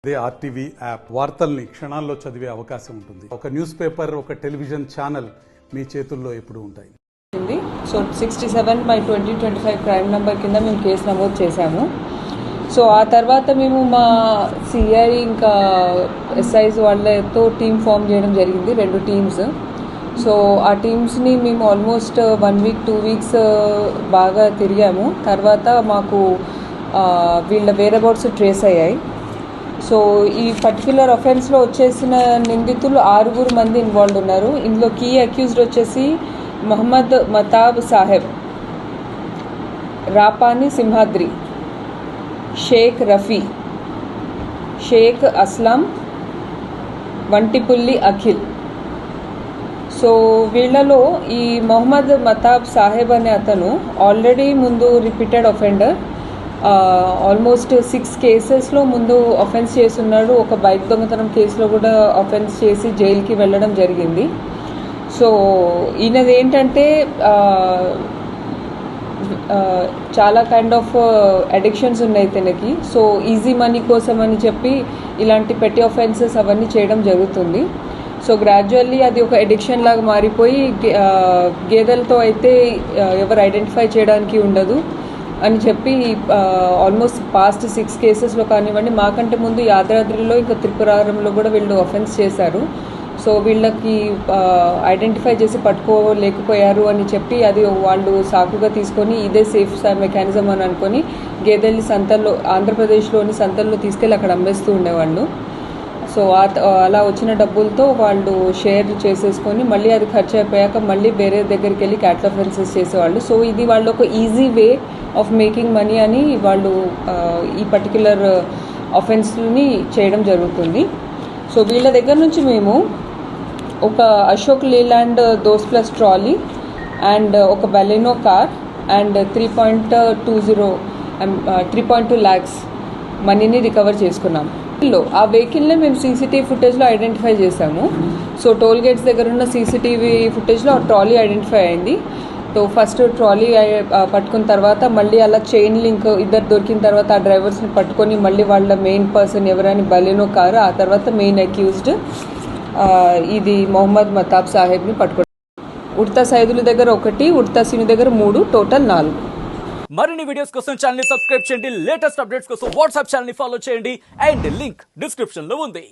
అదే RTV app వార్తల్ని క్షణాల్లో చదివే అవకాశం ఉంటుంది. ఒక న్యూస్ పేపర్, ఒక టెలివిజన్ ఛానల్ మీ చేతుల్లో ఎప్పుడూ ఉంటాయి. సో 67/2025 క్రైమ్ నెంబర్ కింద మేము కేసు నమోదు చేశాము. సో ఆ తర్వాత మేము మా సిఐ ఇంకా ఎస్ఐస్ వాళ్ళతో టీమ్ ఫామ్ చేయడం జరిగింది, 2 టీమ్స్. సో ఆ టీమ్స్ని మేము ఆల్మోస్ట్ 1 వీక్ 2 వీక్స్ బాగా తిరిగాము. తర్వాత మాకు వీళ్ళ వేరబౌట్స్ ట్రేస్ అయ్యాయి. సో ఈ పర్టిక్యులర్ అఫెన్స్లో వచ్చేసిన నిందితులు 6 మంది ఇన్వాల్వ్ ఉన్నారు. ఇందులో కీ అక్యూజ్డ్ వచ్చేసి మొహమ్మద్ మతాబ్ సాహెబ్, రాపాని సింహాద్రి, షేక్ రఫీ, షేక్ అస్లాం, వంటిపుల్లి అఖిల్. సో వీళ్ళలో ఈ మొహమ్మద్ మతాబ్ సాహెబ్ అనే అతను ఆల్రెడీ ముందు రిపీటెడ్ అఫెండర్. ఆల్మోస్ట్ 6 కేసెస్లో ముందు అఫెన్స్ చేస్తున్నాడు. ఒక బైక్ దొంగతనం కేసులో కూడా అఫెన్స్ చేసి జైలుకి వెళ్ళడం జరిగింది. సో ఈయనది ఏంటంటే చాలా కైండ్ ఆఫ్ అడిక్షన్స్ ఉన్నాయి తనకి. సో ఈజీ మనీ కోసం అని చెప్పి ఇలాంటి పెట్టి అఫెన్సెస్ అవన్నీ చేయడం జరుగుతుంది. సో గ్రాడ్యువల్లీ అది ఒక అడిక్షన్ లాగా మారిపోయి గేదెలతో అయితే ఎవరు ఐడెంటిఫై చేయడానికి ఉండదు అని చెప్పి ఆల్మోస్ట్ పాస్ట్ 6 కేసెస్లో కానివ్వండి, మాకంటే ముందు యాదాద్రిలో ఇంకా త్రిపురారంలో కూడా వీళ్ళు అఫెన్స్ చేశారు. సో వీళ్ళకి ఐడెంటిఫై చేసి పట్టుకోలేకపోయారు అని చెప్పి అది వాళ్ళు సాకుగా తీసుకొని ఇదే సేఫ్ మెకానిజం అని అనుకొని గేదెల్ని సంతల్లో, ఆంధ్రప్రదేశ్లోని సంతల్లో తీసుకెళ్ళి అక్కడ అమ్మేస్తూ ఉండేవాళ్ళు. సో అలా వచ్చిన డబ్బులతో వాళ్ళు షేర్ చేసేసుకొని మళ్ళీ అది ఖర్చు అయిపోయాక మళ్ళీ వేరే దగ్గరికి వెళ్ళి క్యాటిల్ అఫెన్సెస్ చేసేవాళ్ళు. సో ఇది వాళ్ళు ఒక easy way of making money అని వాళ్ళు ఈ పర్టిక్యులర్ అఫెన్స్ని చేయడం జరుగుతుంది. సో వీళ్ళ దగ్గర నుంచి మేము ఒక Ashok Leyland Dost plus trolley and ఒక బెలెనో కార్ అండ్ 3.2 lakhs మనీని రికవర్ చేసుకున్నాం. ఆ వెహికల్ని మేము సీసీటీవీ ఫుటేజ్లో ఐడెంటిఫై చేశాము. సో టోల్ గేట్స్ దగ్గర ఉన్న సీసీటీవీ ఫుటేజ్లో ఆ ట్రాలీ ఐడెంటిఫై అయింది. సో ఫస్ట్ ట్రాలీ పట్టుకున్న తర్వాత మళ్ళీ అలా చైన్ లింక్ ఇద్దరు దొరికిన తర్వాత ఆ డ్రైవర్స్ని పట్టుకొని మళ్ళీ వాళ్ళ మెయిన్ పర్సన్ ఎవరైనా బలెనో కారు, ఆ తర్వాత మెయిన్ అక్యూజ్డ్ ఇది మొహమ్మద్ మతాబ్ సాహెబ్ని పట్టుకో. ఉడతా సైదుల దగ్గర 1, ఉడతా సీని దగ్గర 3, టోటల్ 4. మరిన్ని వీడియోస్ కోసం ఛానల్ ని సబ్స్క్రైబ్ చేయండి. లేటెస్ట్ అప్డేట్స్ కోసం వాట్సాప్ ఛానల్ ని ఫాలో చేయండి. అండ్ లింక్ డిస్క్రిప్షన్ లో ఉంది.